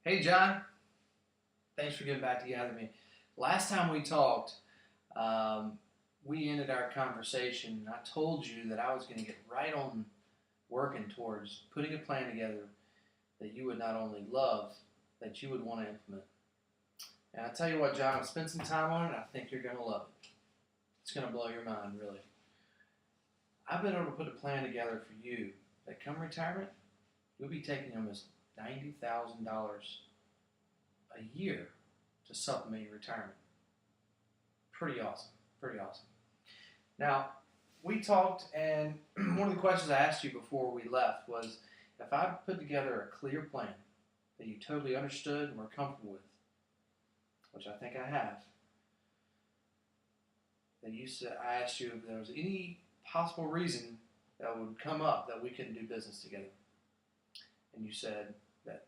Hey, John. Thanks for getting back together with me. Last time we talked, we ended our conversation, and I told you that I was going to get right on working towards putting a plan together that you would not only love, that you would want to implement. And I tell you what, John, I've spent some time on it, and I think you're going to love it. It's going to blow your mind, really. I've been able to put a plan together for you that come retirement, you'll be taking almost $90,000 a year to supplement your retirement. Pretty awesome. Pretty awesome. Now, we talked, and one of the questions I asked you before we left was if I put together a clear plan that you totally understood and were comfortable with, which I think I have, that you said, I asked you if there was any possible reason that would come up that we couldn't do business together. And you said that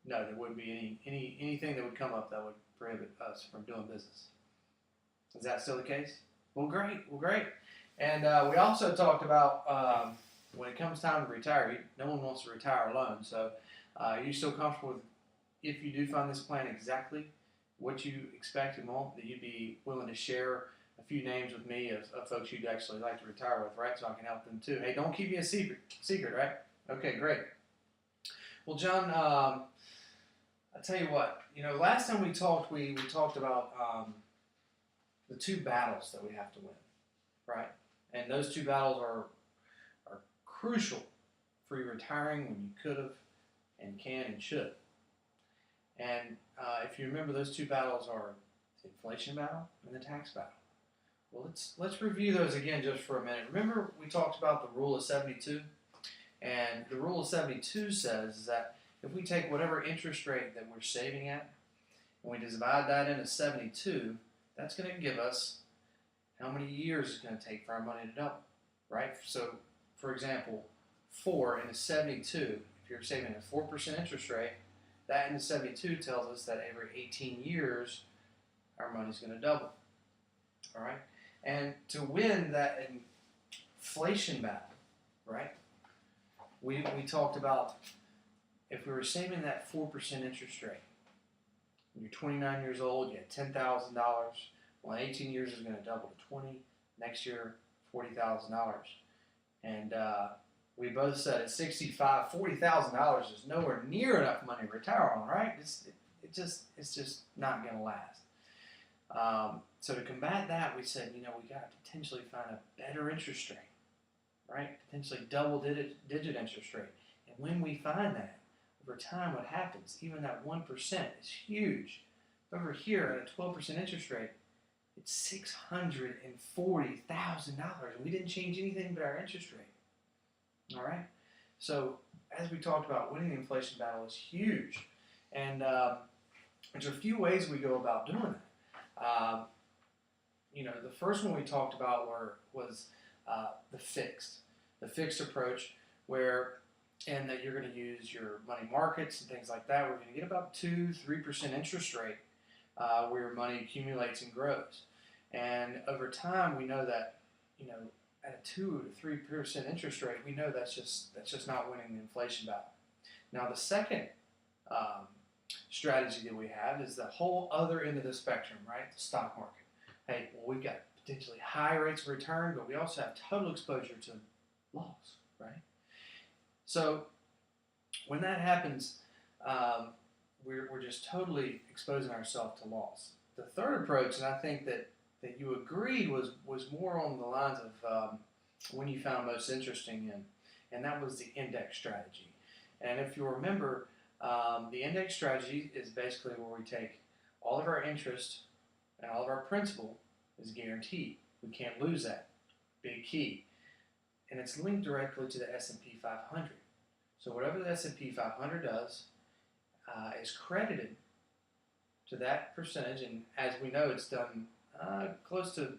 no, there wouldn't be anything that would come up that would prohibit us from doing business. Is that still the case? Well, great. Well, great. And we also talked about when it comes time to retire, no one wants to retire alone. So are you still comfortable with, if you do find this plan exactly what you expect and want, that you'd be willing to share a few names with me of folks you'd actually like to retire with, right? So I can help them too. Hey, don't keep me a secret, right? Okay, great. Well, John, I tell you what, last time we talked about the two battles that we have to win, right? And those two battles are crucial for you retiring when you could have and can and should. And if you remember, those two battles are the inflation battle and the tax battle. Well, let's review those again just for a minute. Remember, we talked about the rule of 72? And the rule of 72 says that if we take whatever interest rate that we're saving at and we divide that into 72, that's going to give us how many years it's going to take for our money to double, right? So, for example, 4 into 72, if you're saving a 4% interest rate, that into 72 tells us that every 18 years our money's going to double, all right? And to win that inflation battle, right, we talked about if we were saving that 4% interest rate, when you're 29 years old, you had $10,000. Well, in 18 years, it's going to double to 20. Next year, $40,000. And we both said at 65, $40,000 is nowhere near enough money to retire on, right? It's just not going to last. So to combat that, we said, we got to potentially find a better interest rate, right? Potentially double-digit interest rate. And when we find that, over time, what happens, even that 1% is huge. Over here, at a 12% interest rate, it's $640,000, and we didn't change anything but our interest rate. All right? So, as we talked about, winning the inflation battle is huge. And there's a few ways we go about doing that. The first one we talked about was the fixed approach, and that you're going to use your money markets and things like that. We're going to get about 2-3% interest rate where your money accumulates and grows. And over time, we know that, at a 2 to 3% interest rate, we know that's just not winning the inflation battle. Now, the second strategy that we have is the whole other end of the spectrum, right? The stock market. Hey, well, we've got potentially high rates of return, but we also have total exposure to loss, right? So when that happens, we're just totally exposing ourselves to loss. The third approach, and I think that you agreed, was more on the lines of when you found most interesting in, and that was the index strategy. And if you remember, the index strategy is basically where we take all of our interest and all of our principal is guaranteed. We can't lose that. Big key. And it's linked directly to the S&P 500. So whatever the S&P 500 does is credited to that percentage, and as we know, it's done close to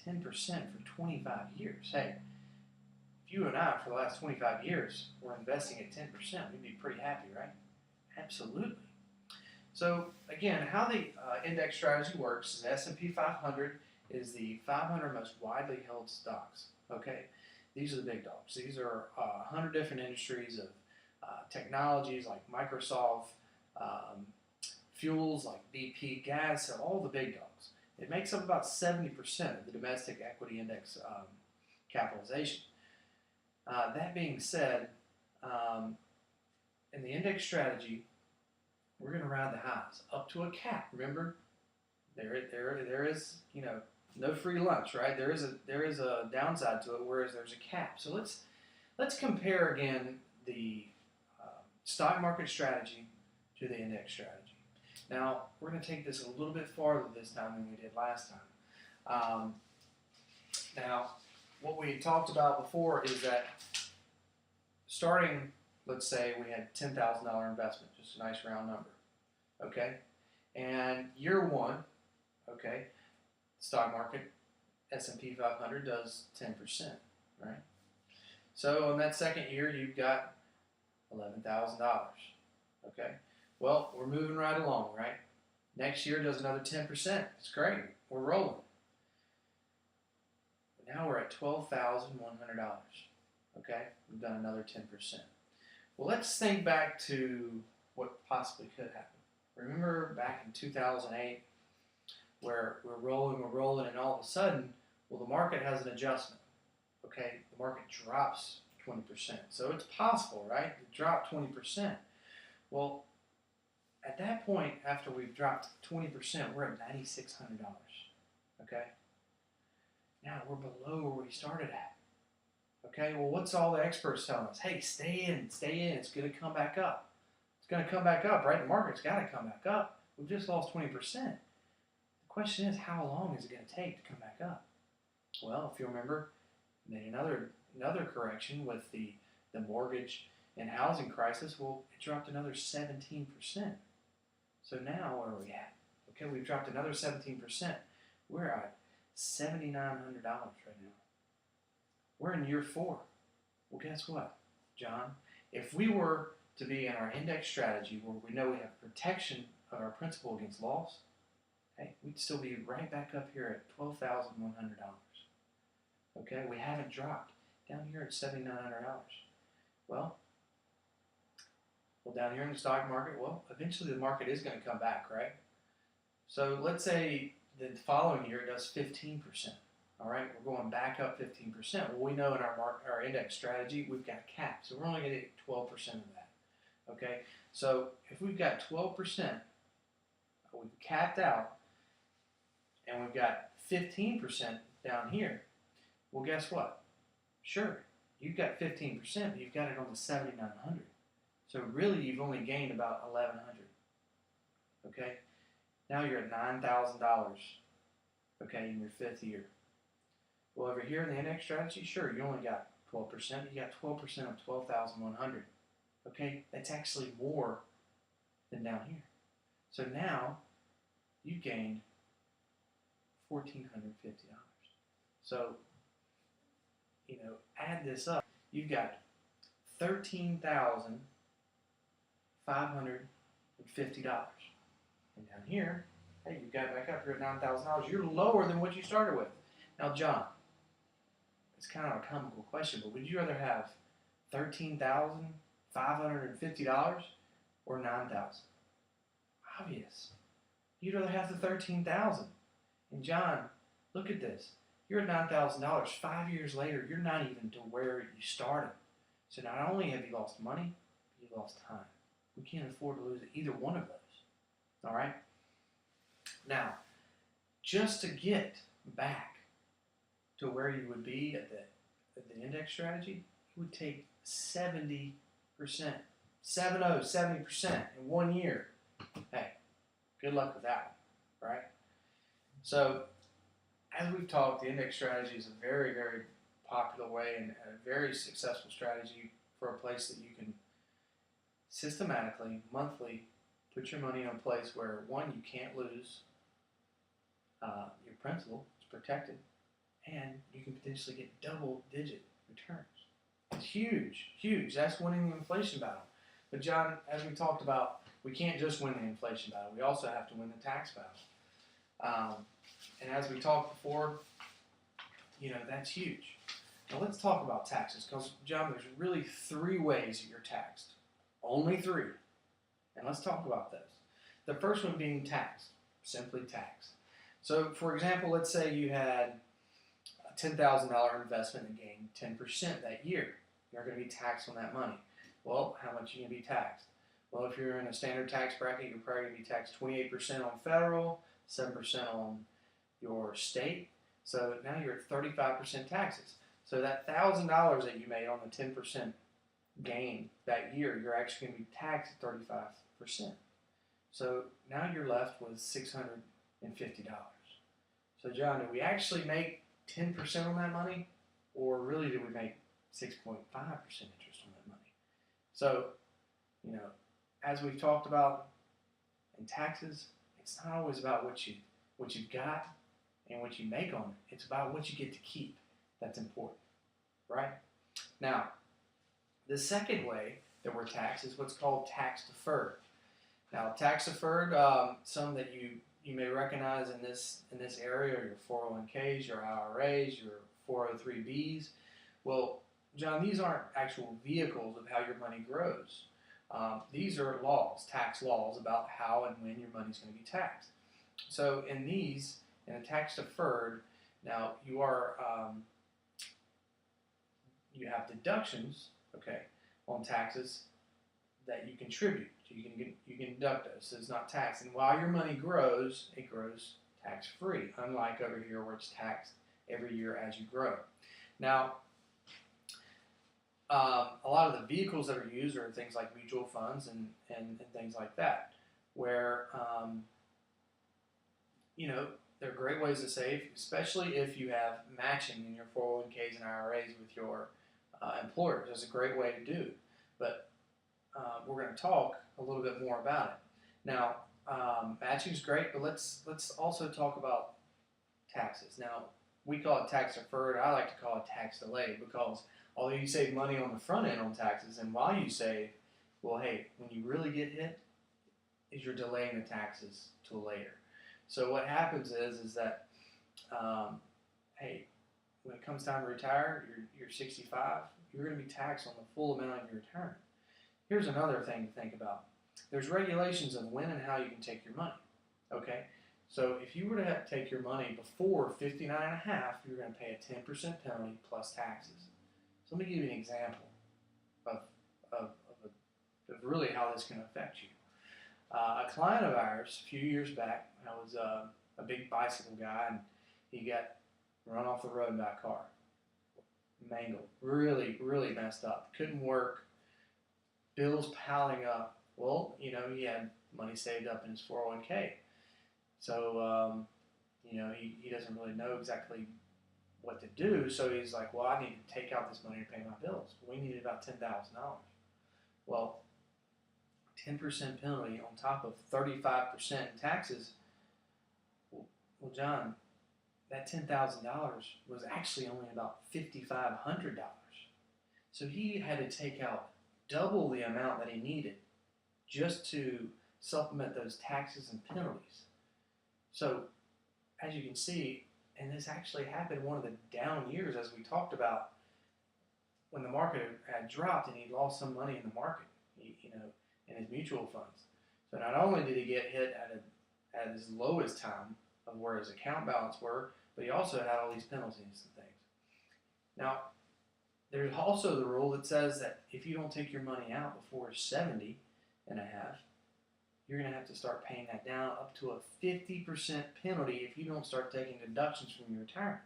10% for 25 years. Hey, if you and I, for the last 25 years, were investing at 10%, we'd be pretty happy, right? Absolutely. So again, how the index strategy works is the S&P 500 is the 500 most widely held stocks, okay? These are the big dogs. These are 100 different industries of technologies like Microsoft, fuels like BP, gas, all the big dogs. It makes up about 70% of the domestic equity index capitalization. That being said, in the index strategy, we're going to ride the highs up to a cap. Remember, there is no free lunch, right? There is a downside to it, whereas there's a cap. So let's compare again the stock market strategy to the index strategy. Now we're going to take this a little bit farther this time than we did last time. Now, what we talked about before is that starting, let's say we had $10,000 investment, just a nice round number, okay? And year one, okay, stock market, S&P 500 does 10%, right? So in that second year, you've got $11,000, okay? Well, we're moving right along, right? Next year does another 10%. It's great. We're rolling. But now we're at $12,100, okay? We've done another 10%. Well, let's think back to what possibly could happen. Remember back in 2008 where we're rolling, and all of a sudden, well, the market has an adjustment, okay? The market drops 20%. So it's possible, right, to drop 20%. Well, at that point, after we've dropped 20%, we're at $9,600, okay? Now we're below where we started at, okay? Well, what's all the experts telling us? Hey, stay in, it's going to come back up. It's going to come back up, right? The market's got to come back up. We've just lost 20%. The question is, how long is it going to take to come back up? Well, if you remember, we made another correction with the mortgage and housing crisis. Well, it dropped another 17%. So now where are we at? Okay, we've dropped another 17%. We're at $7,900 right now. We're in year 4. Well, guess what, John? If we were to be in our index strategy where we know we have protection of our principal against loss, okay, we'd still be right back up here at $12,100. Okay, we haven't dropped. Down here at $7,900. Well, down here in the stock market, well, eventually the market is going to come back, right? So let's say the following year it does 15%. All right, we're going back up 15%. Well, we know in our index strategy we've got a cap, so we're only going to get 12% of that. Okay, so if we've got 12%, we've capped out, and we've got 15% down here. Well, guess what? Sure, you've got 15%, but you've got it on the 7,900. So really, you've only gained about 1,100. Okay, now you're at $9,000. Okay, in your 5th year. Well, over here in the index strategy, sure, you only got 12%. You got 12% of 12,100. Okay, that's actually more than down here. So now you've gained $1,450. So, add this up. You've got $13,550. And down here, hey, you've got back up here at $9,000. You're lower than what you started with. Now, John, it's kind of a comical question, but would you rather have $13,550 or $9,000? Obvious. You'd rather have the $13,000. And John, look at this. You're at $9,000. 5 years later, you're not even to where you started. So not only have you lost money, but you lost time. We can't afford to lose either one of those. All right? Now, just to get back to where you would be at the index strategy, it would take 70%. 70% in 1 year. Hey, good luck with that one, right? So, as we've talked, the index strategy is a very, very popular way and a very successful strategy for a place that you can systematically, monthly, put your money in a place where, one, you can't lose your principal, it's protected, and you can potentially get double-digit returns. It's huge, huge. That's winning the inflation battle. But John, as we talked about, we can't just win the inflation battle. We also have to win the tax battle. And as we talked before, that's huge. Now let's talk about taxes, because John, there's really 3 ways that you're taxed. Only 3. And let's talk about those. The first one being taxed, simply taxed. So, for example, let's say you had a $10,000 investment and gained 10% that year. You're going to be taxed on that money. Well, how much are you going to be taxed? Well, if you're in a standard tax bracket, you're probably going to be taxed 28% on federal, 7% on your state. So now you're at 35% taxes. So that $1,000 that you made on the 10% gain that year, you're actually going to be taxed at 35%. So now you're left with $650. So John, did we actually make 10% on that money? Or really did we make 6.5% interest on that money? So, as we've talked about in taxes, it's not always about what you've got and what you make on it. It's about what you get to keep. That's important, right? Now, the second way that we're taxed is what's called tax deferred. Now, tax deferred, some that you may recognize in this area are your 401ks, your IRAs, your 403bs. Well, John, these aren't actual vehicles of how your money grows. These are laws, tax laws, about how and when your money's going to be taxed. So in a tax deferred, now you have deductions, okay, on taxes that you contribute. So you can deduct those. So it's not taxed. And while your money grows, it grows tax-free, unlike over here where it's taxed every year as you grow. Now, a lot of the vehicles that are used are things like mutual funds and things like that, where, they're great ways to save, especially if you have matching in your 401ks and IRAs with your employers. It's a great way to do. But we're going to talk a little bit more about it. Now, matching is great, but let's also talk about taxes. Now, we call it tax deferred. I like to call it tax delayed because although you save money on the front end on taxes, and while you save, well, hey, when you really get hit, is you're delaying the taxes till later. So what happens is that, hey, when it comes time to retire, you're 65, you're going to be taxed on the full amount of your retirement. Here's another thing to think about. There's regulations of when and how you can take your money, okay? So if you were to have to take your money before 59 and a half, you're going to pay a 10% penalty plus taxes. So let me give you an example of really how this can affect you. A client of ours, a few years back, I was a big bicycle guy, and he got run off the road by a car. Mangled. Really, really messed up. Couldn't work. Bills piling up. Well, he had money saved up in his 401k. So, he doesn't really know exactly what to do. So he's like, well, I need to take out this money to pay my bills. We needed about $10,000. Well, 10% penalty on top of 35% in taxes. Well, John, that $10,000 was actually only about $5,500. So he had to take out double the amount that he needed just to supplement those taxes and penalties. So, as you can see, and this actually happened one of the down years, as we talked about, when the market had dropped and he lost some money in the market, in his mutual funds. So not only did he get hit at his lowest time of where his account balance were, but he also had all these penalties and things. Now, there's also the rule that says that if you don't take your money out before 70 and a half, you're going to have to start paying that down up to a 50% penalty if you don't start taking deductions from your retirement.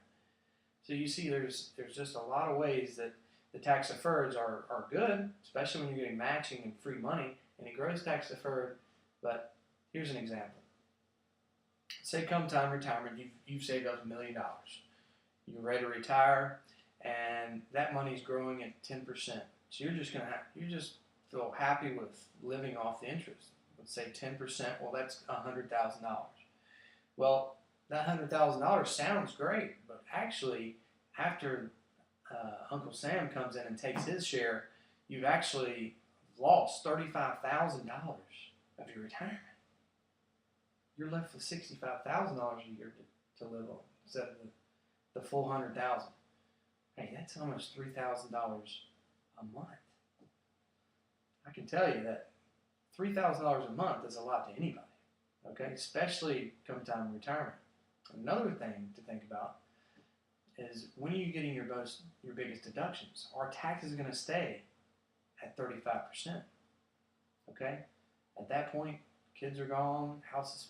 So you see there's just a lot of ways that the tax deferreds are good, especially when you're getting matching and free money, and it grows tax deferred. But here's an example. Say come time retirement, you've saved up $1 million. You're ready to retire, and that money's growing at 10%. So you're just feel happy with living off the interest. Let's say 10%, well, that's $100,000. Well, that $100,000 sounds great, but actually, after Uncle Sam comes in and takes his share, you've actually lost $35,000 of your retirement. You're left with $65,000 a year to live on instead of the full $100,000. Hey, that's almost $3,000 a month. I can tell you that $3,000 a month is a lot to anybody, okay? Especially come time to retirement. Another thing to think about is when are you getting your biggest deductions? Are taxes going to stay at 35%? Okay? At that point, kids are gone, houses,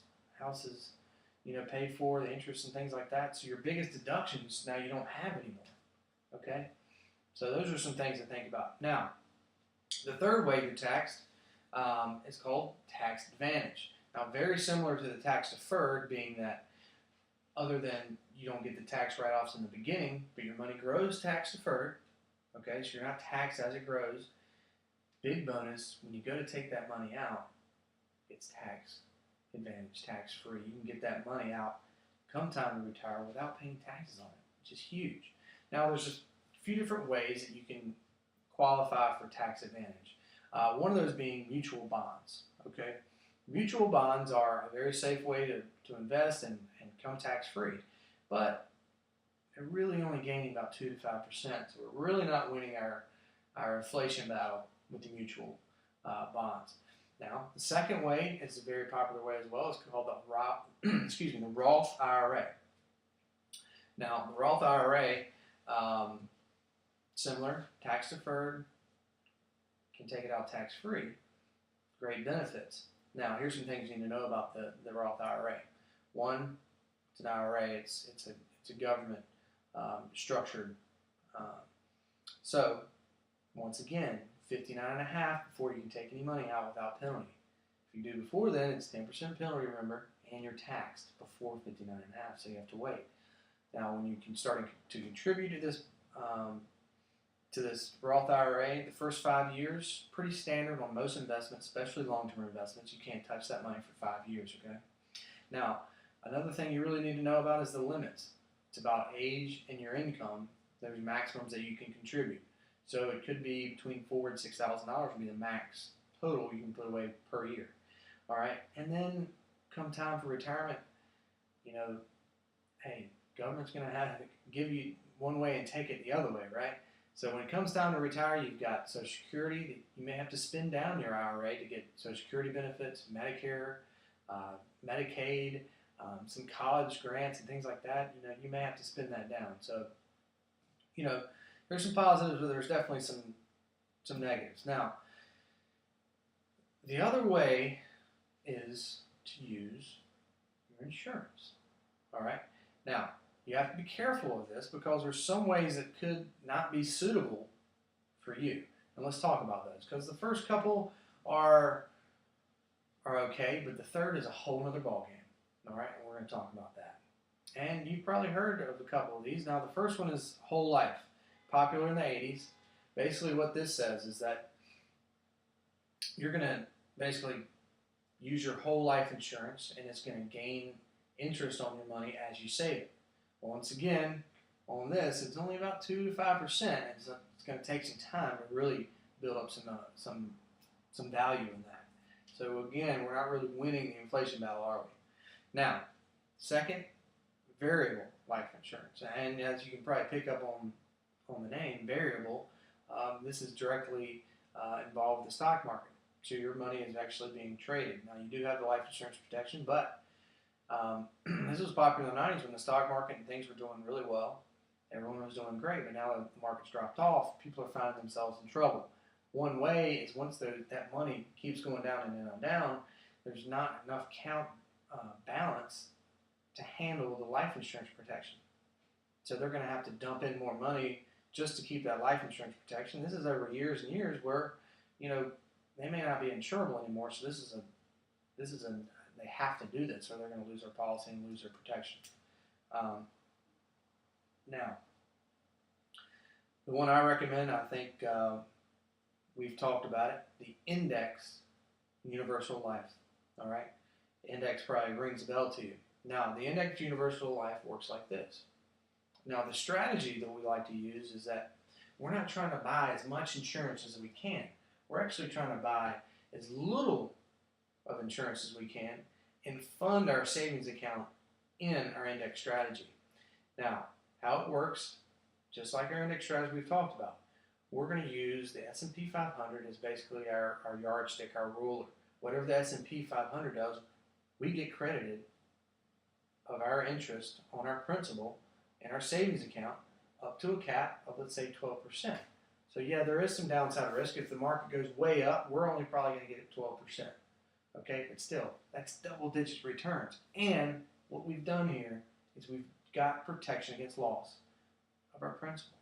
paid for, the interest and things like that. So your biggest deductions now you don't have anymore. Okay? So those are some things to think about. Now, the third way you're taxed is called tax advantage. Now, very similar to the tax deferred, being that other than you don't get the tax write-offs in the beginning, but your money grows tax deferred. Okay, so you're not taxed as it grows. Big bonus, when you go to take that money out, it's tax advantage, tax free. You can get that money out come time to retire without paying taxes on it, which is huge. Now, there's just a few different ways that you can qualify for tax advantage. One of those being mutual bonds. Okay, mutual bonds are a very safe way to invest and come tax free, but they're really only gaining about 2 to 5%. So we're really not winning our inflation battle with the mutual bonds. Now, the second way is a very popular way as well. It's called the Roth IRA. Now, the Roth IRA, similar, tax deferred, can take it out tax free, great benefits. Now, here's some things you need to know about the Roth IRA. One, it's an IRA. It's a government structured. So, once again, 59.5 before you can take any money out without penalty. If you do before then, it's 10% penalty, remember, and you're taxed before 59.5, so you have to wait. Now, when you can start to contribute to this Roth IRA, the first 5 years, pretty standard on most investments, especially long-term investments. You can't touch that money for 5 years, okay? Now, another thing you really need to know about is the limits. It's about age and your income. There's maximums that you can contribute. So it could be between $4,000 and $6,000 would be the max total you can put away per year. All right, and then come time for retirement, hey, government's going to have to give you one way and take it the other way, right? So when it comes time to retire, you've got Social Security. You may have to spend down your IRA to get Social Security benefits, Medicare, Medicaid, some college grants and things like that. You may have to spend that down. So, there's some positives, but there's definitely some negatives. Now, the other way is to use your insurance. All right? Now, you have to be careful of this because there's some ways that could not be suitable for you. And let's talk about those, because the first couple are okay, but the third is a whole other ballgame. All right? And we're going to talk about that. And you've probably heard of a couple of these. Now, the first one is whole life. Popular in the 80s. Basically what this says is that you're going to basically use your whole life insurance and it's going to gain interest on your money as you save it. Once again, on this, it's only about 2 to 5%. It's going to take some time to really build up some value in that. So again, we're not really winning the inflation battle, are we? Now, second, variable life insurance. And as you can probably pick up on the name, variable, this is directly involved with the stock market. So your money is actually being traded. Now, you do have the life insurance protection, but this was popular in the 90s when the stock market and things were doing really well. Everyone was doing great, but now that the market's dropped off, people are finding themselves in trouble. One way is once that money keeps going down and down and down, there's not enough balance to handle the life insurance protection. So they're going to have to dump in more money just to keep that life insurance protection. This is over years and years where, they may not be insurable anymore. So they have to do this, or they're going to lose their policy and lose their protection. Now, the one I recommend, I think we've talked about it, the index universal life. All right, the index probably rings a bell to you. Now, the index universal life works like this. Now, the strategy that we like to use is that we're not trying to buy as much insurance as we can. We're actually trying to buy as little of insurance as we can and fund our savings account in our index strategy. Now, how it works, just like our index strategy we've talked about, we're going to use the S&P 500 as basically our yardstick, our ruler. whatever the S&P 500 does, we get credited of our interest on our principal in our savings account up to a cap of, let's say, 12%. So yeah, there is some downside risk. If the market goes way up, we're only probably going to get 12%. Okay, but still, that's double-digit returns. And what we've done here is we've got protection against loss of our principal.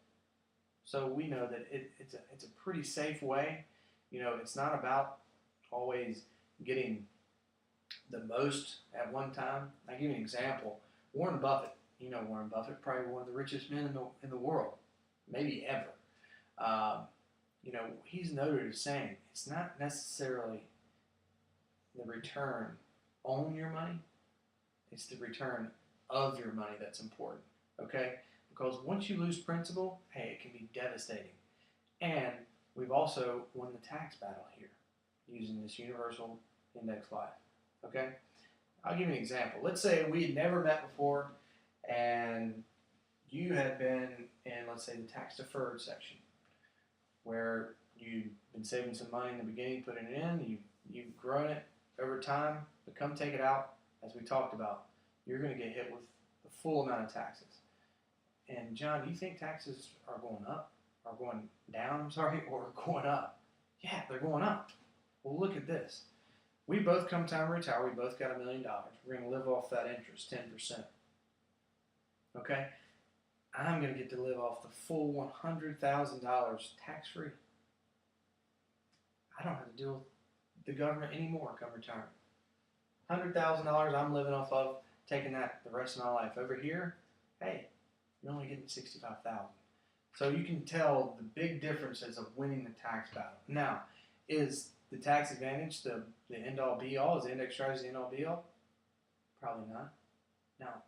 So we know that it's a pretty safe way. You know, it's not about always getting the most at one time. I'll give you an example. Warren Buffett, you know Warren Buffett, probably one of the richest men in the world, maybe ever. You know, he's noted as saying it's not necessarily the return on your money, it's the return of your money that's important, okay? Because once you lose principal, hey, it can be devastating. And we've also won the tax battle here using this universal index life, okay? I'll give you an example. Let's say we had never met before and you had been in, let's say, the tax deferred section where you've been saving some money in the beginning, putting it in, you've grown it over time, but come take it out, as we talked about, you're going to get hit with the full amount of taxes. And John, do you think taxes are going up, or going down, I'm sorry, or going up? Yeah, they're going up. Well, look at this. We both come time to retire, we both got $1 million. We're going to live off that interest, 10%. Okay? I'm going to get to live off the full $100,000 tax-free. I don't have to deal with the government anymore come retirement. $100,000 I'm living off of, taking that the rest of my life. Over here, hey, you're only getting $65,000. So you can tell the big differences of winning the tax battle. Now, is the tax advantage the end-all be-all? Is the index strategy the end-all be-all? Probably not. Now,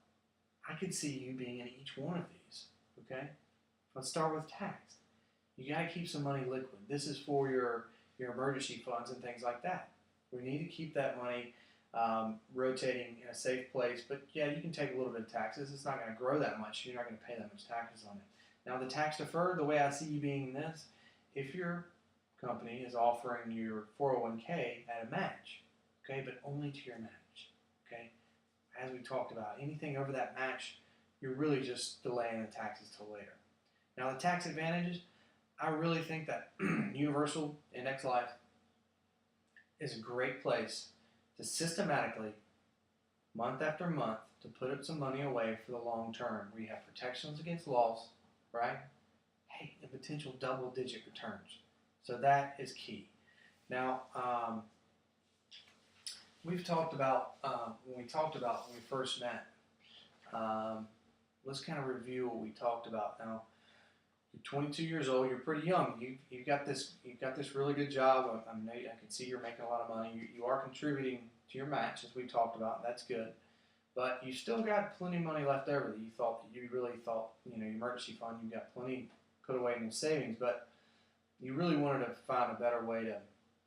I could see you being in each one of these, okay? Let's start with tax. You got to keep some money liquid. This is for your emergency funds and things like that. We need to keep that money rotating in a safe place. But yeah, you can take a little bit of taxes. It's not going to grow that much. You're not going to pay that much taxes on it. Now the tax deferred, the way I see you being this, if your company is offering your 401k at a match, okay, but only to your match, okay? As we talked about, anything over that match, you're really just delaying the taxes till later. Now the tax advantages, I really think that Universal Index Life is a great place to systematically, month after month, to put up some money away for the long term, where you have protections against loss, right? Hey, and potential double-digit returns. So that is key. Now, we've talked about, when we first met, let's kind of review what we talked about. Now, you're 22 years old. You're pretty young. You've got this really good job. I can see you're making a lot of money. You are contributing to your match, as we talked about. That's good. But you still got plenty of money left over that you really thought, your emergency fund, you got plenty put away in your savings, but you really wanted to find a better way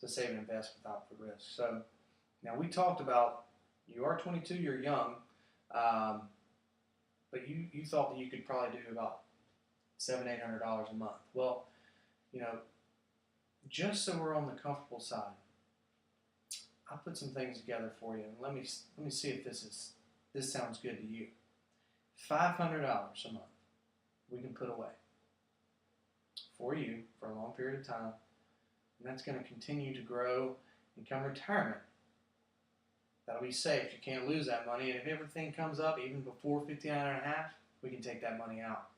to save and invest without the risk. So now we talked about, you are 22, you're young, but you thought that you could probably do about $700-800 a month. Well, just so we're on the comfortable side, I'll put some things together for you, and let me see if this sounds good to you. $500 a month we can put away for you for a long period of time, and that's going to continue to grow and come retirement. That'll be safe. You can't lose that money, and if everything comes up even before 59.5, we can take that money out,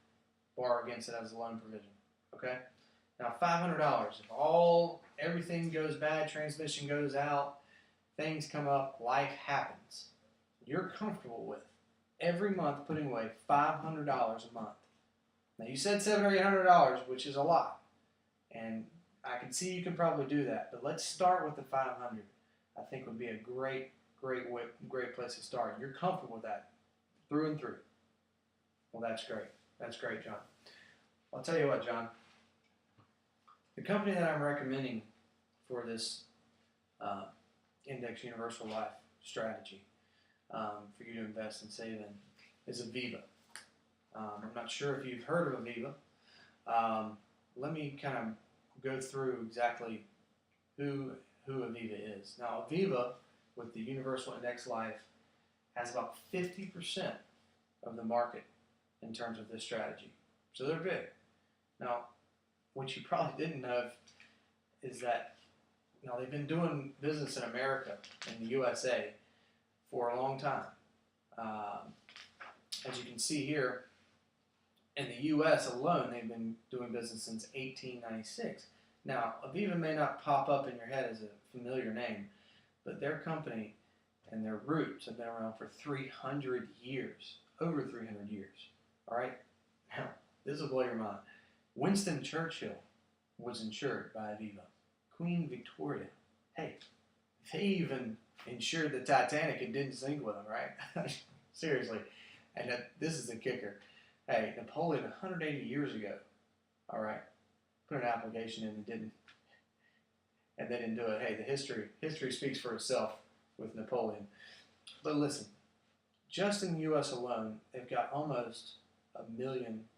borrow against it as a loan provision. Okay? Now $500. If everything goes bad, transmission goes out, things come up, life happens, you're comfortable with every month putting away $500 a month. Now you said $700 or $800, which is a lot, and I can see you can probably do that. But let's start with the $500. I think would be a great place to start. You're comfortable with that through and through. Well, that's great. That's great, John. I'll tell you what, John. The company that I'm recommending for this Index Universal Life strategy for you to invest and save in is Aviva. I'm not sure if you've heard of Aviva. Let me kind of go through exactly who who Aviva is. Now, Aviva, with the Universal Index Life, has about 50% of the market in terms of this strategy. So they're big. Now, what you probably didn't know is that they've been doing business in America, in the USA, for a long time. As you can see here, in the U.S. alone, they've been doing business since 1896. Now, Aviva may not pop up in your head as a familiar name, but their company and their roots have been around for 300 years, over 300 years. All right? Now, this will blow your mind. Winston Churchill was insured by Aviva. Queen Victoria. Hey, they even insured the Titanic and didn't sink with them, right? Seriously. And this is the kicker. Hey, Napoleon 180 years ago, all right, put an application in and they didn't do it. Hey, the history speaks for itself with Napoleon. But listen, just in the U.S. alone, they've got almost 1 million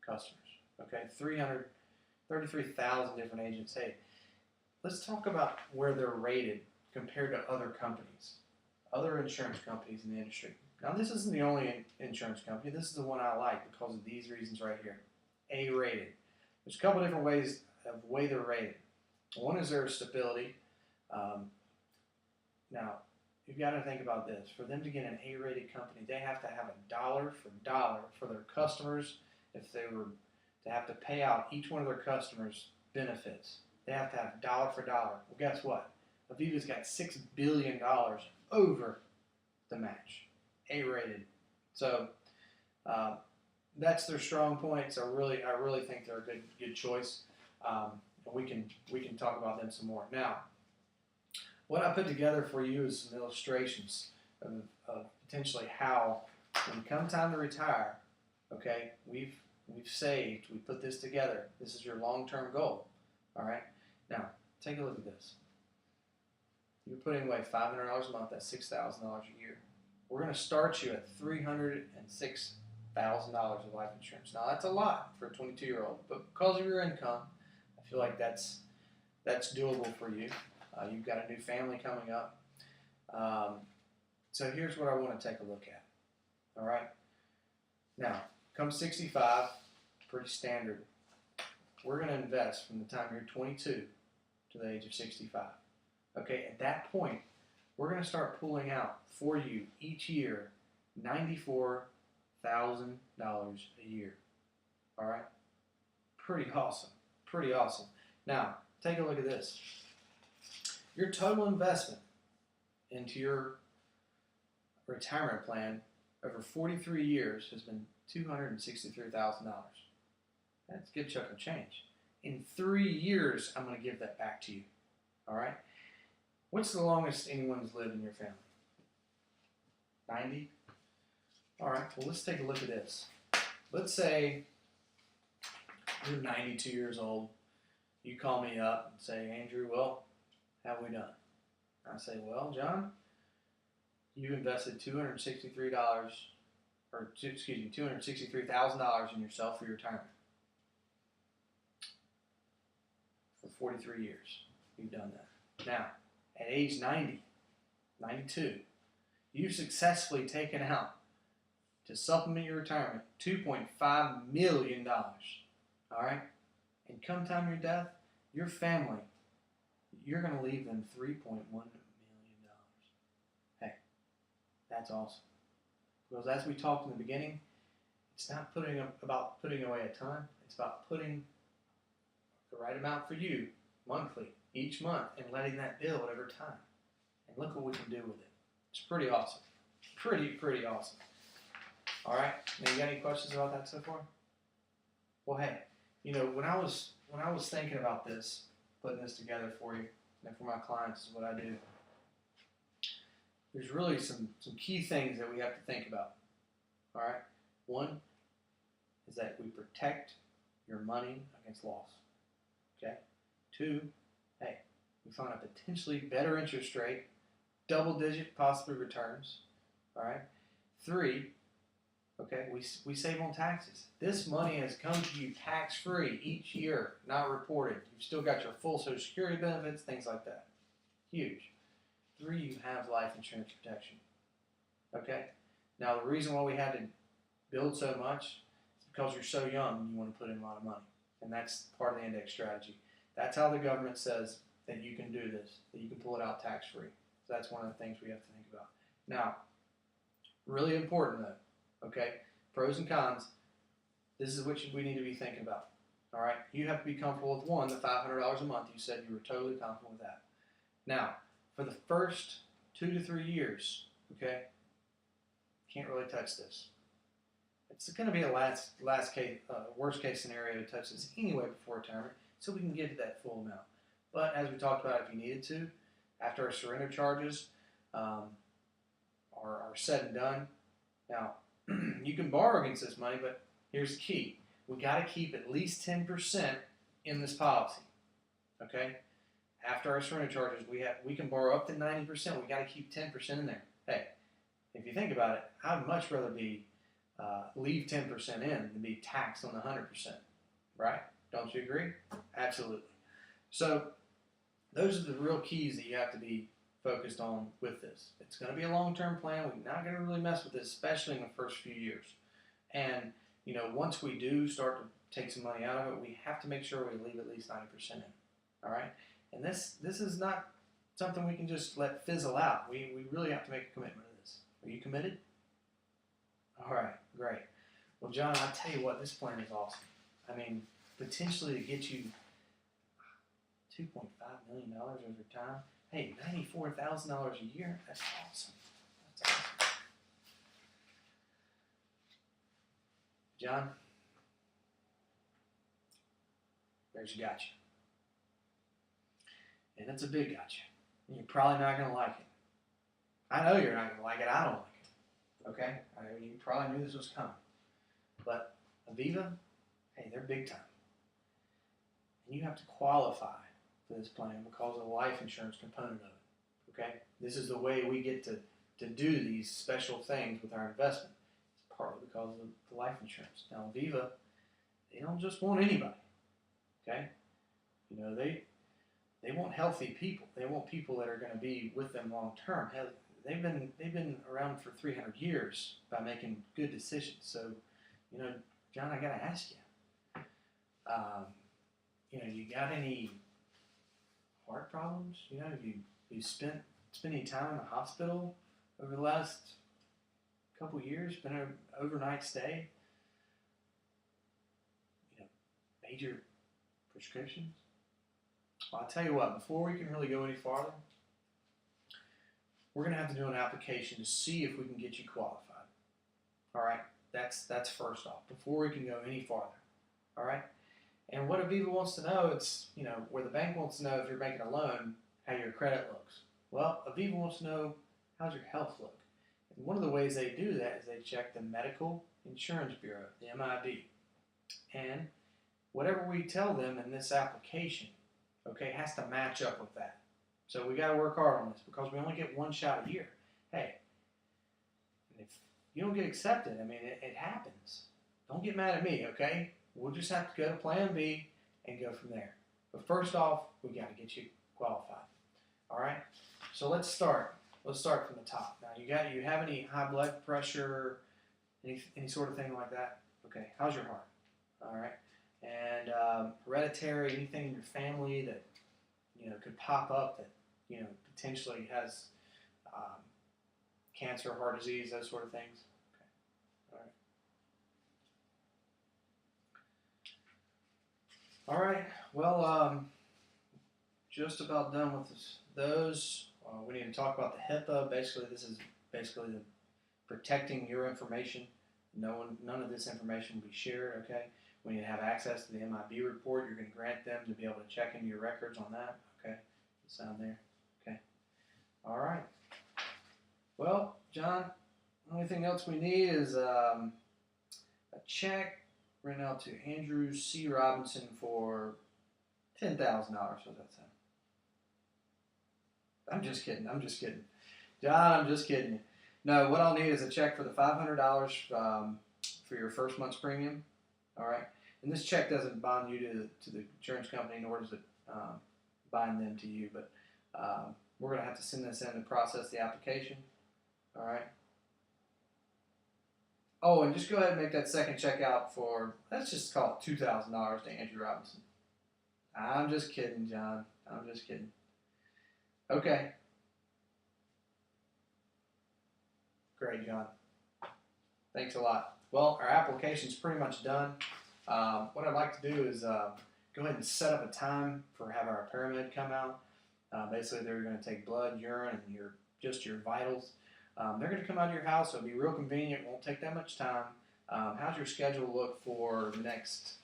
customers. Okay, 333,000 different agents. Hey, let's talk about where they're rated compared to other companies, other insurance companies in the industry. Now, this isn't the only insurance company. This is the one I like because of these reasons right here. A-rated. There's a couple different ways of way they're rated. One is their stability. Now, you've got to think about this. For them to get an A-rated company, they have to have a dollar for dollar for their customers. If they were to have to pay out each one of their customers' benefits, they have to have dollar for dollar. Well, guess what? Aviva's got $6 billion over the match. A-rated. So that's their strong points. I really think they're a good choice. We can talk about them some more. Now, what I put together for you is some illustrations of potentially how, when come time to retire, okay, we've saved, we put this together. This is your long-term goal. All right. Now, take a look at this. You're putting away $500 a month. That's $6,000 a year. We're going to start you at $306,000 of life insurance. Now, that's a lot for a 22-year-old, but because of your income, I feel like that's doable for you. You've got a new family coming up. So here's what I want to take a look at. All right. Now, come 65, pretty standard. We're going to invest from the time you're 22 to the age of 65. Okay, at that point, we're going to start pulling out for you each year $94,000 a year. All right? Pretty awesome. Pretty awesome. Now, take a look at this. Your total investment into your retirement plan over 43 years has been $263,000. That's a good chunk of change. In 3 years, I'm going to give that back to you. All right? What's the longest anyone's lived in your family? 90? All right, well, let's take a look at this. Let's say you're 92 years old. You call me up and say, Andrew, well, how have we done? I say, well, John, you invested $263,000 in yourself for your retirement. For 43 years, you've done that. Now, at age 90, 92, you've successfully taken out, to supplement your retirement, $2.5 million. All right? And come time your death, your family, you're going to leave them $3.1 million. Hey, that's awesome. Because as we talked in the beginning, it's not about putting away a ton. It's about putting the right amount for you monthly, each month, and letting that build over time. And look what we can do with it. It's pretty awesome. Pretty awesome. All right. Now, you got any questions about that so far? Well, hey, when I was thinking about this, putting this together for you and for my clients, is what I do. There's really some key things that we have to think about. All right. One is that we protect your money against loss. Okay. Two, hey, we find a potentially better interest rate, double-digit possibly returns. All right. Three, okay, we save on taxes. This money has come to you tax-free each year, not reported. You've still got your full Social Security benefits, things like that. Huge. 3, you have life insurance protection. Okay? Now, the reason why we had to build so much is because you're so young and you want to put in a lot of money. And that's part of the index strategy. That's how the government says that you can do this, that you can pull it out tax-free. So that's one of the things we have to think about. Now, really important though, okay? Pros and cons. This is what we need to be thinking about. All right? You have to be comfortable with one, the $500 a month. You said you were totally comfortable with that. Now, for the first 2 to 3 years, okay, can't really touch this. It's going to be a worst case scenario to touch this anyway before retirement, so we can get to that full amount. But as we talked about, if you needed to, after our surrender charges are said and done, now you can borrow against this money, but here's the key: we got to keep at least 10% in this policy. Okay. After our surrender charges, we can borrow up to 90%. We got to keep 10% in there. Hey, if you think about it, I'd much rather leave 10% in than be taxed on the 100%, right? Don't you agree? Absolutely. So those are the real keys that you have to be focused on with this. It's going to be a long-term plan. We're not going to really mess with this, especially in the first few years. And once we do start to take some money out of it, we have to make sure we leave at least 90% in. All right. And this is not something we can just let fizzle out. We really have to make a commitment to this. Are you committed? All right, great. Well, John, I tell you what, this plan is awesome. I mean, potentially to get you $2.5 million over time. Hey, $94,000 a year. That's awesome. That's awesome. John, there's your gotcha. And it's a big gotcha. And you're probably not going to like it. I know you're not going to like it. I don't like it. Okay? You probably knew this was coming. But Aviva, hey, they're big time. And you have to qualify for this plan because of the life insurance component of it. Okay? This is the way we get to do these special things with our investment. It's partly because of the life insurance. Now, Aviva, they don't just want anybody. Okay? They want healthy people. They want people that are going to be with them long term. They've been around for 300 years by making good decisions. So, John, I got to ask you. You got any heart problems? You spent any time in the hospital over the last couple years? Been an overnight stay? Major prescriptions? Well, I'll tell you what, before we can really go any farther, we're going to have to do an application to see if we can get you qualified. All right? That's first off, before we can go any farther. All right? And what Aviva wants to know, it's, where the bank wants to know if you're making a loan, how your credit looks. Well, Aviva wants to know, how's your health look? And one of the ways they do that is they check the Medical Insurance Bureau, the MIB. And whatever we tell them in this application, okay, has to match up with that. So we got to work hard on this because we only get one shot a year. Hey, if you don't get accepted, it happens. Don't get mad at me, okay? We'll just have to go to Plan B and go from there. But first off, we got to get you qualified. All right? So let's start. Let's start from the top. Now, you have any high blood pressure, any sort of thing like that? Okay. How's your heart? All right. And hereditary, anything in your family that could pop up that potentially has cancer, heart disease, those sort of things. Okay. All right. Well, just about done with those. We need to talk about the HIPAA. Basically, this is the protecting your information. None of this information will be shared. Okay. We need to have access to the MIB report. You're going to grant them to be able to check into your records on that. Okay. Sound there? Okay. All right. Well, John, the only thing else we need is a check written out to Andrew C. Robinson for $10,000. What does that sound? I'm just kidding. John, I'm just kidding you. No, what I'll need is a check for the $500 for your first month's premium. All right. And this check doesn't bind you to the insurance company, nor does it bind them to you. But We're going to have to send this in to process the application. All right. Oh, and just go ahead and make that second check out for, let's just call it $2,000 to Andrew Robinson. I'm just kidding, John. I'm just kidding. Okay. Great, John. Thanks a lot. Well, our application's pretty much done. What I'd like to do is go ahead and set up a time for have our paramedic come out. Basically, they're going to take blood, urine, and just your vitals. They're going to come out of your house. It'll be real convenient. Won't take that much time. How's your schedule look for the next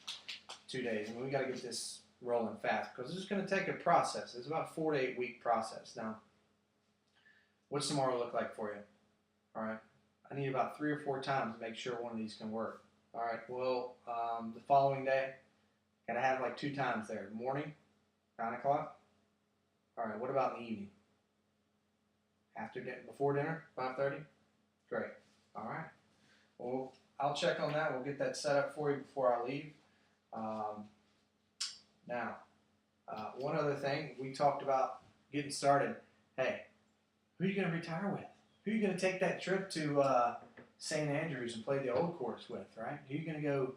2 days? I mean, we got to get this rolling fast because this is going to take a process. It's about a 4 to 8 week process. Now, what's tomorrow look like for you? All right. I need about 3 or 4 times to make sure one of these can work. All right. Well, the following day, got to have like 2 times there. Morning, 9 o'clock. All right. What about in the evening? Before dinner, 5:30. Great. All right. Well, I'll check on that. We'll get that set up for you before I leave. Now, one other thing we talked about getting started. Hey, who are you going to retire with? Who are you going to take that trip to St. Andrews and play the old course with? Right? Who are you going to go?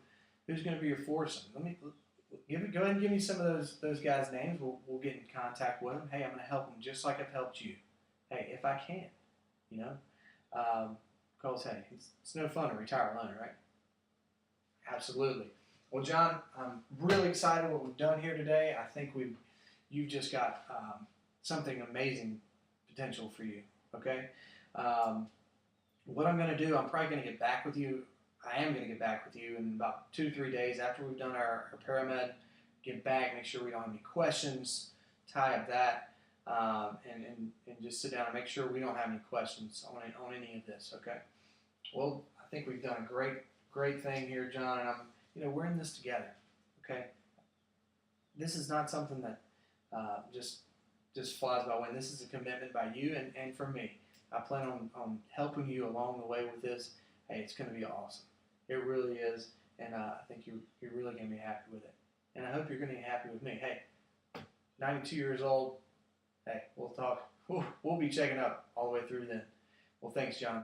Who's going to be your foursome? Go ahead and give me some of those guys' names. We'll get in contact with them. Hey, I'm going to help them just like I've helped you. Hey, if I can, you know, because hey, it's no fun to retire alone, right? Absolutely. Well, John, I'm really excited what we've done here today. I think you've just got something amazing potential for you. Okay. What I'm going to do, I'm probably going to get back with you. I am going to get back with you in about 2 to 3 days after we've done our paramed. Get back, make sure we don't have any questions, tie up that. And just sit down and make sure we don't have any questions on any of this. Okay. Well, I think we've done a great thing here, John, and we're in this together. Okay. This is not something that just flies by wind. This is a commitment by you and for me. I plan on helping you along the way with this. Hey, it's going to be awesome. It really is, and I think you're really going to be happy with it. And I hope you're going to be happy with me. Hey, 92 years old. Hey, we'll talk. We'll be checking up all the way through then. Well, thanks, John.